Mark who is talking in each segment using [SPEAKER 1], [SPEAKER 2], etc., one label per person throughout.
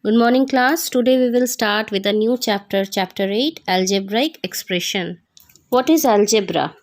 [SPEAKER 1] Good morning class. Today we will start with a new chapter, chapter 8, algebraic expression. What is algebra?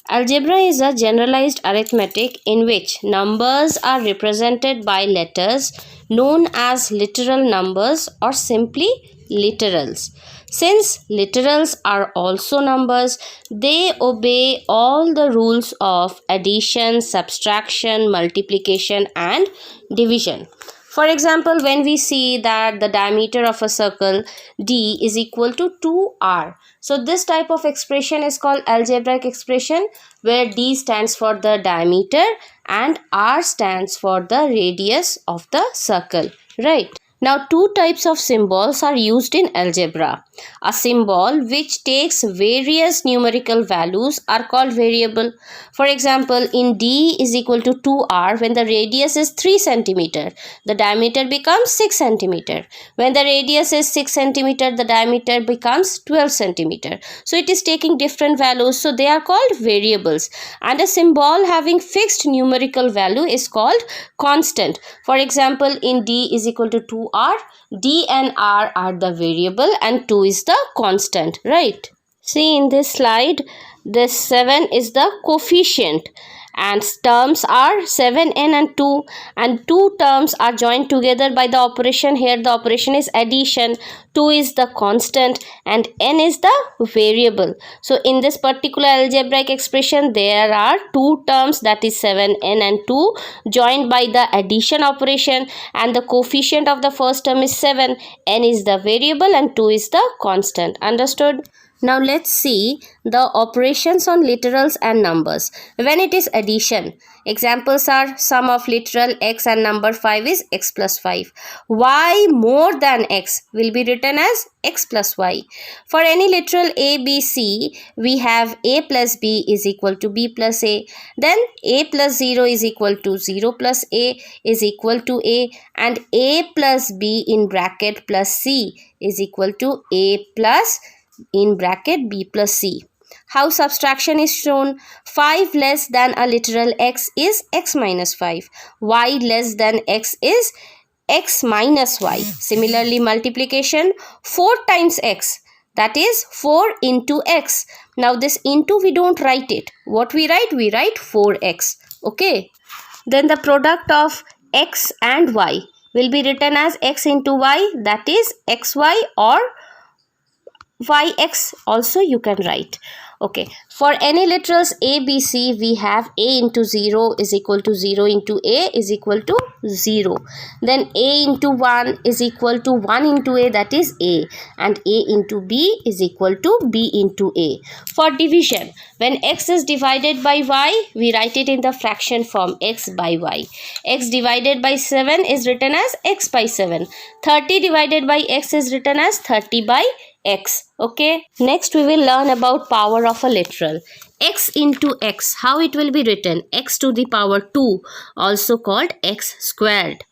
[SPEAKER 1] Algebra is a generalized arithmetic in which numbers are represented by letters known as literal numbers or simply literals. Since literals are also numbers, they obey all the rules of addition, subtraction, multiplication and division. For example, when we see that the diameter of a circle D is equal to 2r. So this type of expression is called algebraic expression, where D stands for the diameter and R stands for the radius of the circle, right? Now, two types of symbols are used in algebra. A symbol which takes various numerical values are called variable. For example, in D is equal to 2r, when the radius is 3 cm, the diameter becomes 6 cm. When the radius is 6 cm, the diameter becomes 12 cm. So it is taking different values, so they are called variables. And a symbol having fixed numerical value is called constant. For example, in D is equal to 2r, D and R are the variable and 2 is the constant, right? See in this slide, this 7 is the coefficient and terms are 7n and 2, and two terms are joined together by the operation. Here the operation is addition. 2 is the constant and n is the variable. So in this particular algebraic expression, there are two terms, that is 7n and 2, joined by the addition operation, and the coefficient of the first term is 7, n is the variable and 2 is the constant. Understood? Now let's see the operations on literals and numbers. When it is addition, examples are sum of literal x and number 5 is x plus 5. Y more than x will be written as x plus y. For any literal a, b, c, we have a plus b is equal to b plus a. Then a plus 0 is equal to 0 plus a is equal to a, and a plus b in bracket plus c is equal to a plus in bracket b plus c. How subtraction is shown? 5 less than a literal x is x minus 5. Y less than x is x minus y. Similarly, multiplication, 4 times x, that is 4 into x. Now this into we don't write it. What we write? We write 4x. Okay. Then the product of x and y will be written as x into y, that is xy, or yx also you can write. Okay, for any literals a, b, c, we have a into 0 is equal to 0 into a is equal to 0. Then a into 1 is equal to 1 into a, that is a, and a into b is equal to b into a. For division, when x is divided by y, we write it in the fraction form x by y. X divided by 7 is written as x by 7. 30 divided by x is written as 30 by x. Okay, next we will learn about power of a literal. X into x, how it will be written? X to the power 2, also called x squared.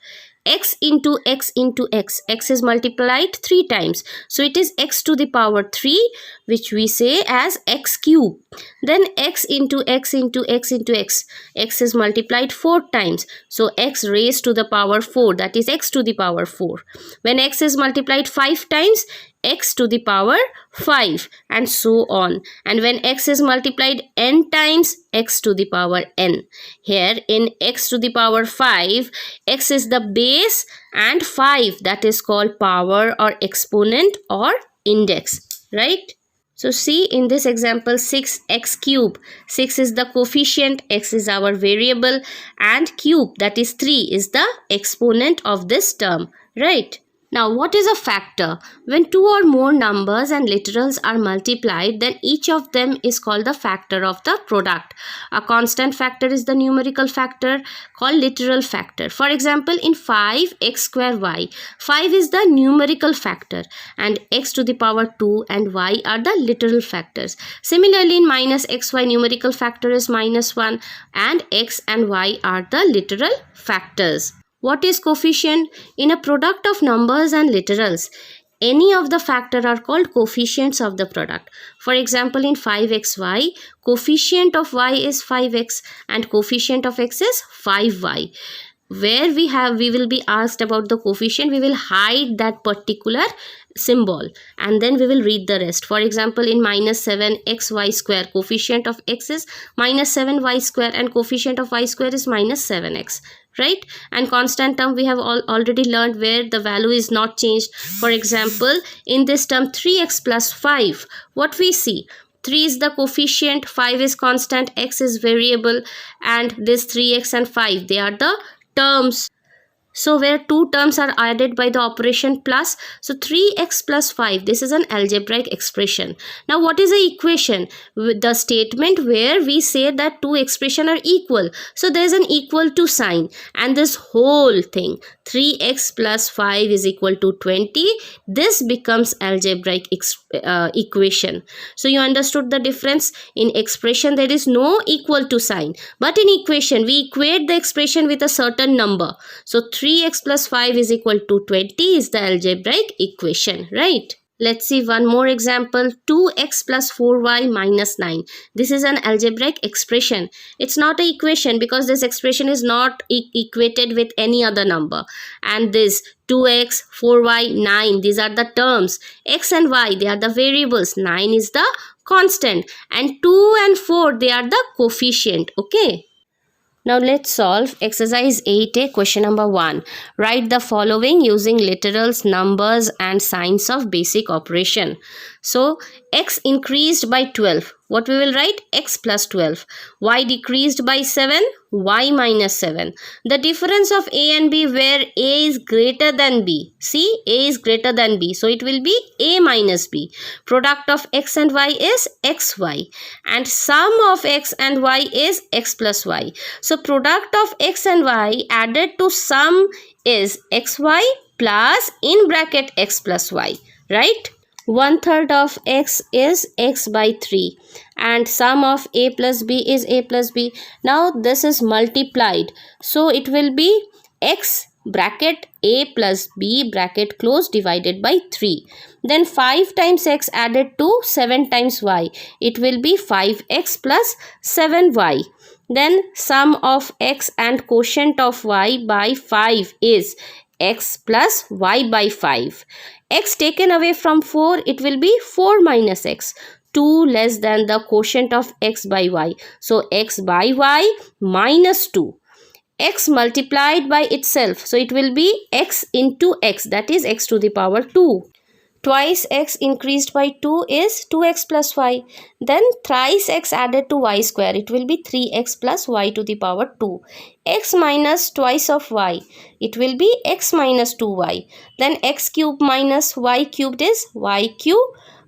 [SPEAKER 1] X into x into x, x is multiplied 3 times, so it is x to the power 3, which we say as x cube. Then x into x into x into x, x is multiplied 4 times, so x raised to the power 4, that is x to the power 4. When x is multiplied 5 times, x to the power 5, and so on. And when x is multiplied n times, x to the power n. Here in x to the power 5, x is the base and 5, that is called power or exponent or index, right? So see in this example, 6x cube. 6 is the coefficient, x is our variable, and cube, that is 3, is the exponent of this term, right? Now, what is a factor? When two or more numbers and literals are multiplied, then each of them is called the factor of the product. A constant factor is the numerical factor called literal factor. For example, in 5x square y, 5 is the numerical factor and x to the power 2 and y are the literal factors. Similarly, in minus xy, numerical factor is minus 1 and x and y are the literal factors. What is coefficient? In a product of numbers and literals, any of the factor are called coefficients of the product. For example, in 5xy, coefficient of y is 5x and coefficient of x is 5y. where we will be asked about the coefficient, we will hide that particular symbol and then we will read the rest. For example, in minus 7xy square, coefficient of x is minus 7y square and coefficient of y square is minus 7x, right? And constant term we have already learned where the value is not changed. For example, in this term 3x plus 5, what we see, 3 is the coefficient, 5 is constant, x is variable, and this 3x and 5, they are the terms. So where two terms are added by the operation plus, so 3x plus 5, this is an algebraic expression. Now what is the equation? With the statement where we say that two expressions are equal. So there is an equal to sign, and this whole thing, 3x plus 5 is equal to 20. This becomes algebraic equation. So you understood the difference? In expression there is no equal to sign, but in equation we equate the expression with a certain number. So 3x plus 5 is equal to 20 is the algebraic equation, right? Let's see one more example. 2x plus 4y minus 9. This is an algebraic expression. It's not an equation because this expression is not equated with any other number. And this 2x, 4y, 9, these are the terms. X and y, they are the variables. 9 is the constant. And 2 and 4, they are the coefficient. Okay. Now let's solve exercise 8a, question number 1. Write the following using literals, numbers and signs of basic operation. So x increased by 12. What we will write? X plus 12. Y decreased by 7. Y minus 7. The difference of A and B where A is greater than B. See, A is greater than B. So it will be A minus B. Product of x and y is xy. And sum of x and y is x plus y. So product of x and y added to sum is xy plus in bracket x plus y. Right? 1/3 of x is x by 3 and sum of a plus b is a plus b. Now this is multiplied, so it will be x bracket a plus b bracket close divided by 3. Then 5 times x added to 7 times y, it will be 5x plus 7y. Then sum of x and quotient of y by 5 is x plus y by 5. X taken away from 4, it will be 4 minus x. 2 less than the quotient of x by y. So x by y minus 2. X multiplied by itself. So it will be x into x, that is x to the power 2. Twice x increased by 2 is 2x plus y. Then thrice x added to y square. It will be 3x plus y to the power 2. X minus twice of y. It will be x minus 2y. Then x cube minus y cubed is y cube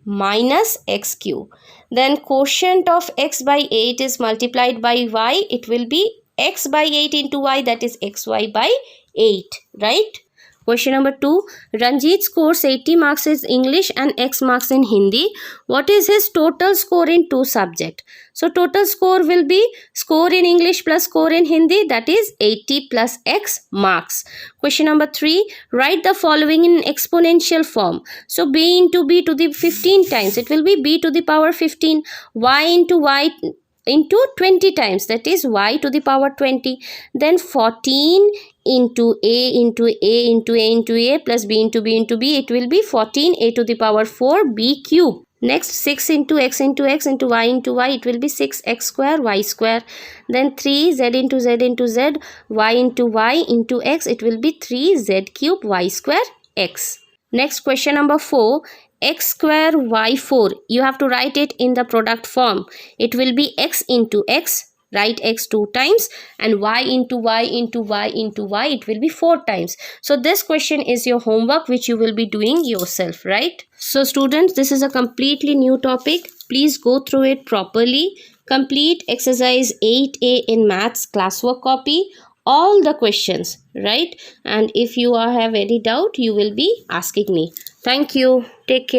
[SPEAKER 1] minus x cube. Then quotient of x by 8 is multiplied by y. It will be x by 8 into y, that is xy by 8. Right? Question number 2. Ranjit scores 80 marks in English and X marks in Hindi. What is his total score in 2 subjects? So total score will be score in English plus score in Hindi, that is 80 plus X marks. Question number 3. Write the following in exponential form. So b into b to the 15 times. It will be b to the power 15. Y into y into 20 times, that is y to the power 20. Then 14 into a into a into a into a plus b into b into b, it will be 14 a to the power 4 b cube. Next 6 into x into x into y, it will be 6x square y square. Then 3 z into z into z, y into x, it will be 3z cube y square x. Next question number 4. X square y4, you have to write it in the product form. It will be x into x, write x 2 times, and y into y into y into y, it will be 4 times. So this question is your homework which you will be doing yourself, right? So students, this is a completely new topic. Please go through it properly. Complete exercise 8A in maths classwork copy. All the questions, right? And if you have any doubt, you will be asking me. Thank you. Take care.